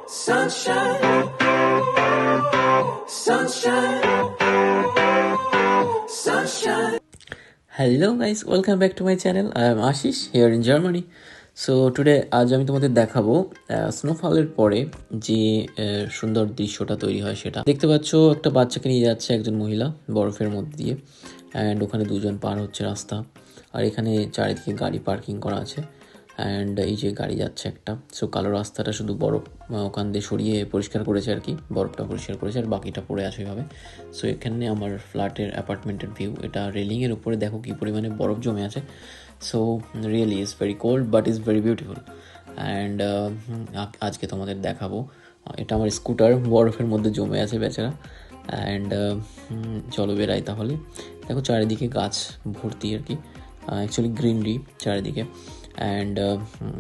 Sunshine, sunshine, sunshine. Hello guys, welcome back to my channel. I am Ashish here in Germany. So today আজ আমি তোমাদের দেখাবো স্নোফলের পরে যে সুন্দর দৃশ্যটা তৈরি হয় সেটা দেখতে পাচ্ছ। একটা বাচ্চাকে নিয়ে যাচ্ছে একজন মহিলা বরফের মধ্যে দিয়ে, অ্যান্ড ওখানে দুজন পার হচ্ছে রাস্তা, আর এখানে চারিদিকে গাড়ি পার্কিং করা আছে। অ্যান্ড এই যে গাড়ি যাচ্ছে একটা, সো কালো রাস্তাটা শুধু বরফ ওখান দিয়ে সরিয়ে পরিষ্কার করেছে আর কি, বরফটা পরিষ্কার করেছে আর বাকিটা পড়ে আছে ওইভাবে। সো এখানে আমার ফ্ল্যাটের অ্যাপার্টমেন্টের ভিউ, এটা রেলিংয়ের উপরে দেখো কী পরিমাণে বরফ জমে আছে। So really is very cold but is very beautiful. And আজকে তোমাদের দেখাবো, এটা আমার স্কুটার বরফের মধ্যে জমে আছে বেচারা। অ্যান্ড চলো বেরাই তাহলে। দেখো চারিদিকে গাছ ভর্তি আর কি, অ্যাকচুয়ালি গ্রিনারি চারিদিকে। অ্যান্ড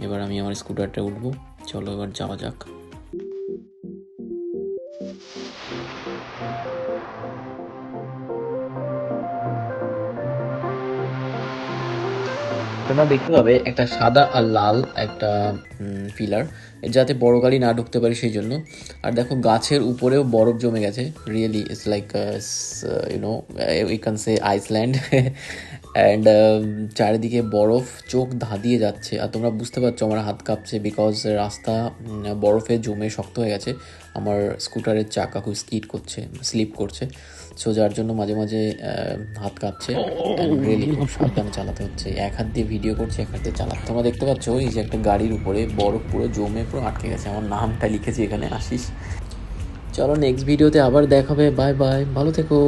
এবার আমি আমার স্কুটারটা উঠবো, চলো এবার যাওয়া যাক। তোমরা দেখতে পাবে একটা সাদা আর লাল একটা পিলার, যাতে বড় গাড়ি না ঢুকতে পারে সেই জন্য। আর দেখো গাছের উপরেও বরফ জমে গেছে, really it's like you know we can say Iceland. And চারিদিকে বরফ চোখ ধাঁধিয়ে যাচ্ছে, আর তোমরা বুঝতে পারছো আমার হাত কাঁপছে বিকজ রাস্তা বরফে জমে শক্ত হয়ে গেছে। আমার স্কুটারের চাকা খুব স্লিপ করছে, সো যার জন্য মাঝে মাঝে হাত কাঁপছে। রিয়েলি খুব সাবধানে চালাতে হচ্ছে, এক হাত দিয়ে ভিডিও করছে, এক হাত দিয়ে চালাতে। তোমরা দেখতে পাচ্ছ এই যে একটা গাড়ির উপরে বরফ পুরো জমে পুরো আটকে গেছে, আমার নামটা লিখেছি এখানে আশিস। চলো নেক্সট ভিডিওতে আবার দেখা হবে, বাই বাই, ভালো থেকো।